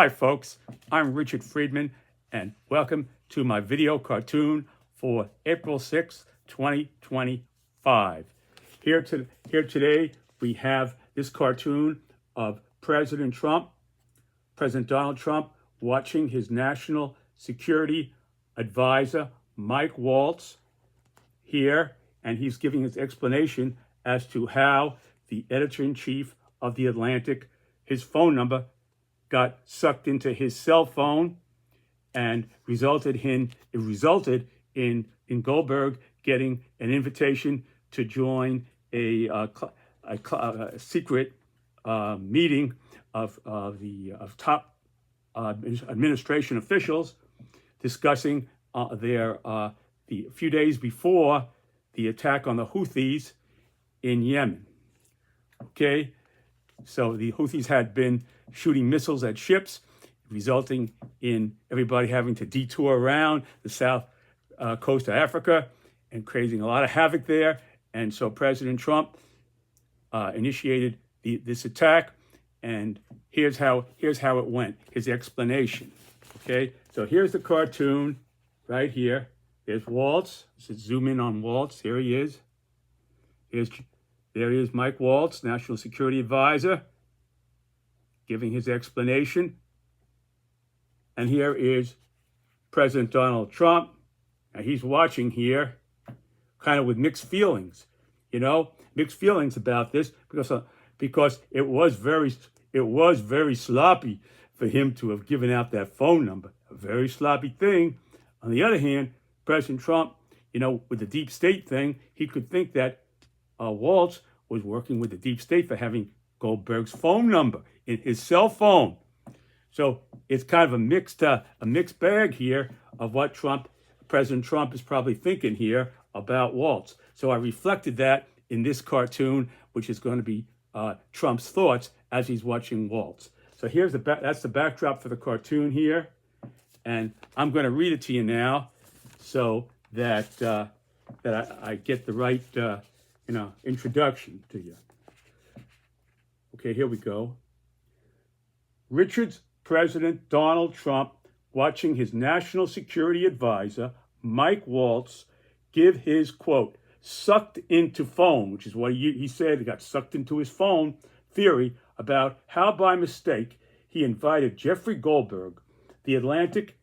Hi folks, I'm Richard Friedman and welcome to my video cartoon for April 6, 2025. Here today we have this cartoon of President Donald Trump, watching his national security advisor, Mike Waltz, here, and he's giving his explanation as to how the editor-in-chief of The Atlantic, his phone number got sucked into his cell phone and resulted in Goldberg getting an invitation to join a secret meeting of top administration officials discussing the few days before the attack on the Houthis in Yemen. Okay, so the Houthis had been shooting missiles at ships, resulting in everybody having to detour around the south coast of Africa and creating a lot of havoc there. And so President Trump initiated this attack, and here's how it went. His explanation. Okay, so here's the cartoon right here. There's Waltz. Let's zoom in on Waltz. Here he is. There is Mike Waltz, National Security Advisor, giving his explanation. And here is President Donald Trump. And he's watching here, kind of with mixed feelings, mixed feelings about this because it was very sloppy for him to have given out that phone number. A very sloppy thing. On the other hand, President Trump, with the deep state thing, he could think that Waltz was working with the deep state for having Goldberg's phone number in his cell phone. So it's kind of a mixed bag here of what President Trump is probably thinking here about Waltz. So I reflected that in this cartoon, which is going to be Trump's thoughts as he's watching Waltz. So that's the backdrop for the cartoon here, and I'm going to read it to you now, so that I get the right introduction to you. Okay, here we go. Richard's President Donald Trump watching his national security advisor, Mike Waltz, give his, quote, sucked into phone, which is what he said, he got sucked into his phone, theory about how by mistake he invited Jeffrey Goldberg, the Atlantic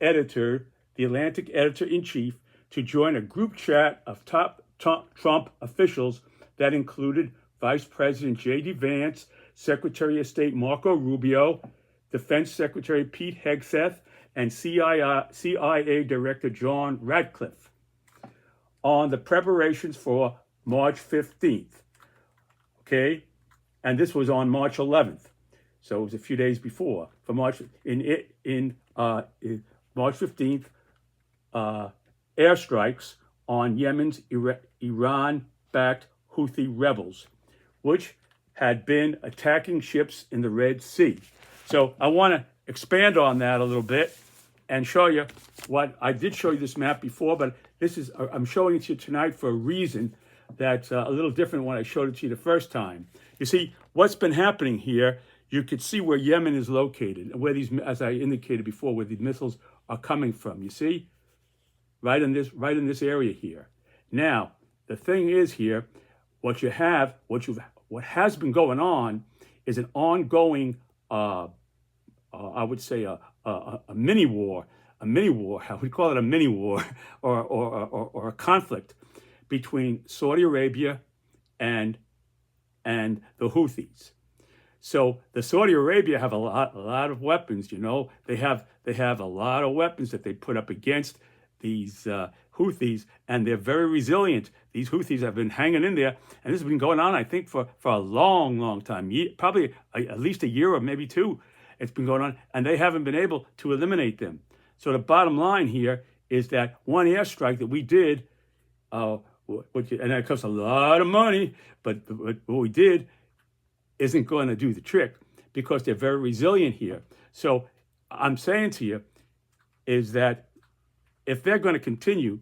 editor-in-chief, to join a group chat of top Trump officials that included Vice President J.D. Vance, Secretary of State Marco Rubio, Defense Secretary Pete Hegseth, and CIA Director John Ratcliffe on the preparations for March 15th. Okay, and this was on March 11th, so it was a few days before. For March 15th, airstrikes on Yemen's Iran-backed Houthi rebels, which had been attacking ships in the Red Sea. So I want to expand on that a little bit and show you what I did show you this map before, but I'm showing it to you tonight for a reason that's a little different when I showed it to you the first time. You see, what's been happening here, you could see where Yemen is located, and where these, as I indicated before, where the missiles are coming from. You see, right in this area here. Now, the thing is here, what has been going on is an ongoing, I would say a mini war. How we call it, a mini war, or a conflict between Saudi Arabia and the Houthis. So the Saudi Arabia have a lot of weapons. They have a lot of weapons that they put up against these Houthis, and they're very resilient. These Houthis have been hanging in there, and this has been going on, I think, for a long time, probably at least a year or maybe two. It's been going on, and they haven't been able to eliminate them. So the bottom line here is that one airstrike that we did, and it costs a lot of money, but what we did isn't going to do the trick because they're very resilient here. So I'm saying to you is that if they're going to continue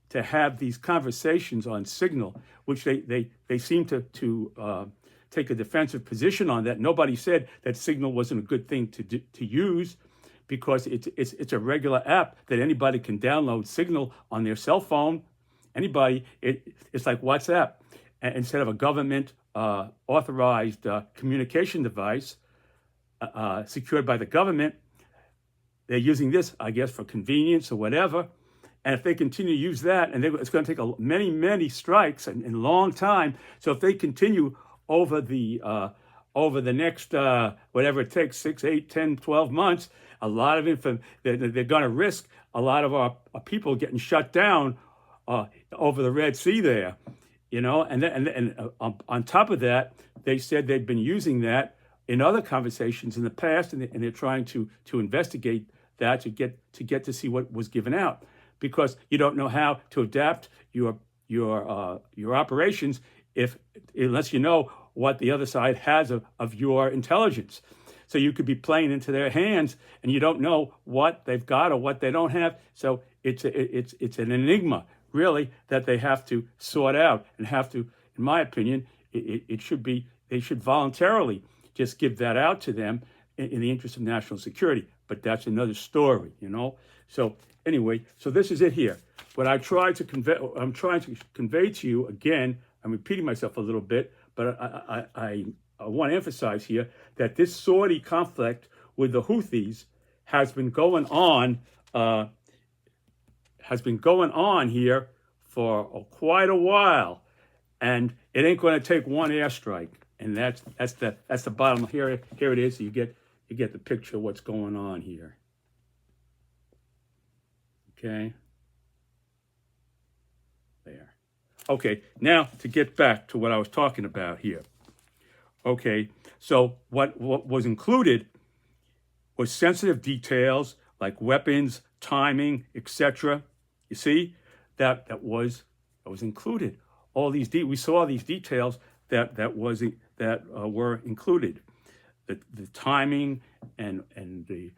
to have these conversations on Signal, which they seem to take a defensive position on that. Nobody said that Signal wasn't a good thing to use, because it's a regular app that anybody can download. Signal on their cell phone. Anybody, it's like WhatsApp. And instead of a government authorized communication device secured by the government, they're using this, I guess, for convenience or whatever. And if they continue to use that, and it's going to take many strikes and a long time. So if they continue over the next whatever it takes, 6, 8, 10, 12 months, a lot of they're going to risk a lot of our people getting shut down over the Red Sea there, And on top of that, they said they'd been using that in other conversations in the past, and they're trying to investigate that to get to see what was given out, because you don't know how to adapt your operations unless you know what the other side has of your intelligence. So you could be playing into their hands, and you don't know what they've got or what they don't have. So it's an enigma, really, that they have to sort out, and have to, in my opinion, they should voluntarily just give that out to them in the interest of national security. But that's another story, So anyway, so this is it here. What I'm trying to convey to you, again, I'm repeating myself a little bit, but I want to emphasize here that this Saudi conflict with the Houthis has been going on here for quite a while, and it ain't going to take one airstrike. And that's the bottom. Here it is. You get the picture of what's going on here. Okay. There. Okay. Now to get back to what I was talking about here. Okay. So what was included was sensitive details like weapons, timing, etc. You see, that was included. All these we saw these details that were included. The timing and the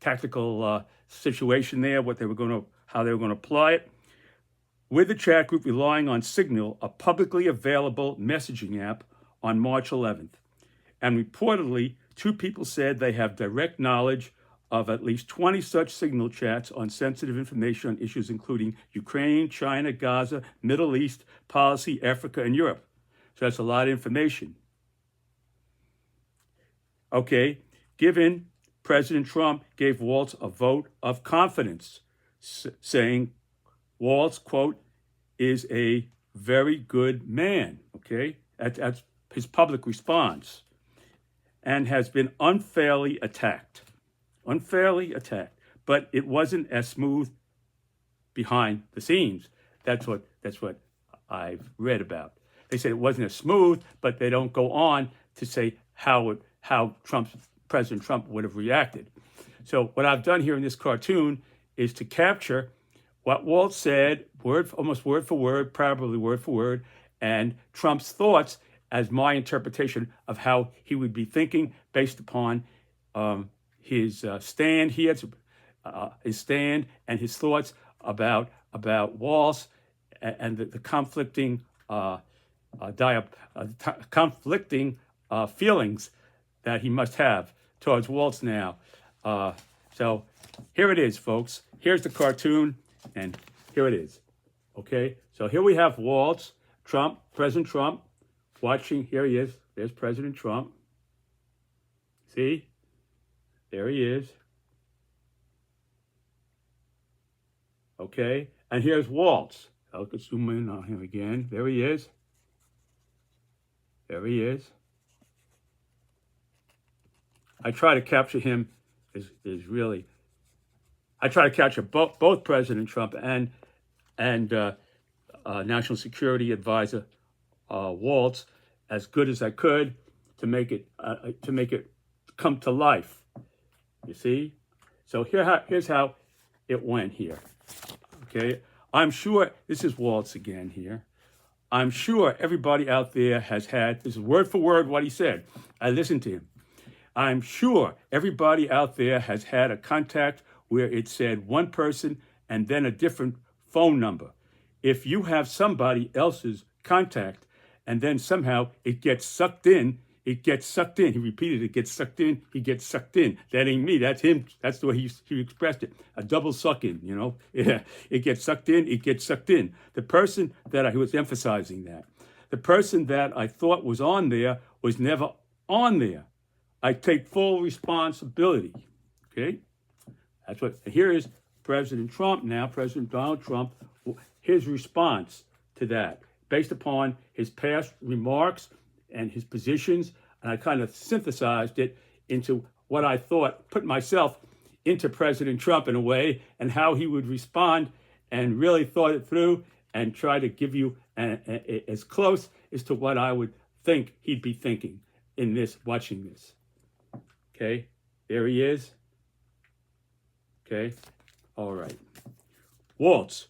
tactical situation there, how they were going to apply it. With the chat group relying on Signal, a publicly available messaging app, on March 11th. And reportedly, 2 people said they have direct knowledge of at least 20 such Signal chats on sensitive information on issues including Ukraine, China, Gaza, Middle East, policy, Africa, and Europe. So that's a lot of information. Okay, given President Trump gave Waltz a vote of confidence, saying Waltz, quote, is a very good man, okay? That's his public response, and has been unfairly attacked. But it wasn't as smooth behind the scenes. That's what I've read about. They said it wasn't as smooth, but they don't go on to say how President Trump would have reacted. So what I've done here in this cartoon is to capture what Waltz said, almost word for word, probably word for word, and Trump's thoughts as my interpretation of how he would be thinking based upon his stand. He had his stand and his thoughts about Waltz and the conflicting feelings that he must have towards Waltz now. So here it is, folks. Here's the cartoon, and here it is. Okay, so here we have Waltz, President Trump, watching. Here he is. There's President Trump. See? There he is. Okay, and here's Waltz. I'll zoom in on him again. There he is. There he is. I try to capture him I try to capture both President Trump and National Security Advisor Waltz as good as I could to make it come to life. You see? So here's how it went here. Okay? I'm sure, this is Waltz again here. I'm sure everybody out there has had, this is word for word what he said. I listened to him. I'm sure everybody out there has had a contact where it said one person and then a different phone number. If you have somebody else's contact and then somehow it gets sucked in. It gets sucked in. He repeated, it gets sucked in. He gets sucked in. That ain't me. That's him. That's the way he expressed it. A double suck in, you know. Yeah. It gets sucked in. It gets sucked in. The person that I was emphasizing that. The person that I thought was on there was never on there. I take full responsibility. Okay? That's what, here is President Trump now, President Donald Trump, his response to that, based upon his past remarks and his positions, and I kind of synthesized it into what I thought, put myself into President Trump in a way, and how he would respond, and really thought it through and try to give you as close as to what I would think he'd be thinking in this, watching this. Okay, there he is. Okay, all right. Waltz,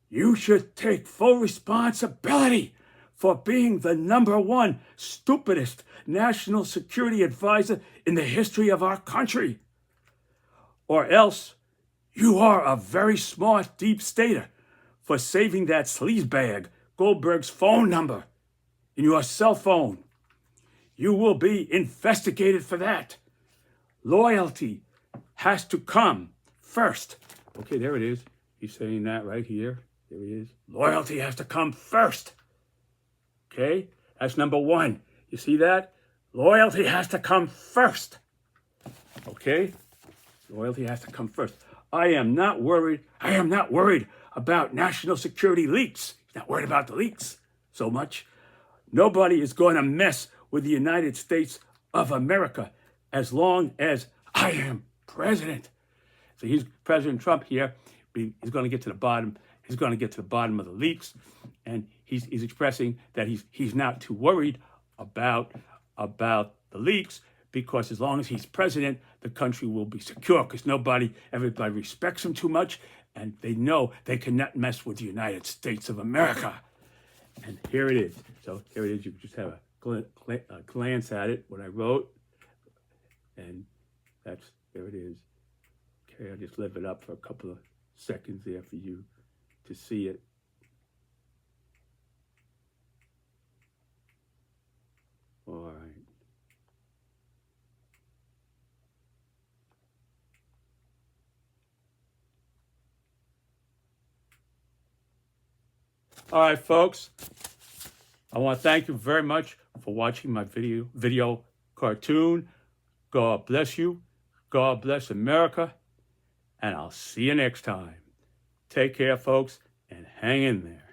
you should take full responsibility for being the #1 stupidest national security advisor in the history of our country. Or else you are a very smart deep stater for saving that sleazebag Goldberg's phone number in your cell phone. You will be investigated for that. Loyalty has to come first. Okay, there it is. He's saying that right here. There he is. Loyalty has to come first. Okay, that's #1. You see that? Loyalty has to come first. Okay, loyalty has to come first. I am not worried about national security leaks. He's not worried about the leaks so much. Nobody is going to mess with the United States of America as long as I am president. So he's President Trump here. He's going to get to the bottom. He's going to get to the bottom of the leaks, and he's expressing that he's not too worried about the leaks, because as long as he's president, the country will be secure, because everybody respects him too much, and they know they cannot mess with the United States of America. And here it is. So here it is. You just have a glance at it, what I wrote, and there it is. Okay, I'll just leave it up for a couple of seconds there for you to see it. All right. All right, folks. I want to thank you very much for watching my video cartoon. God bless you. God bless America. And I'll see you next time. Take care, folks, and hang in there.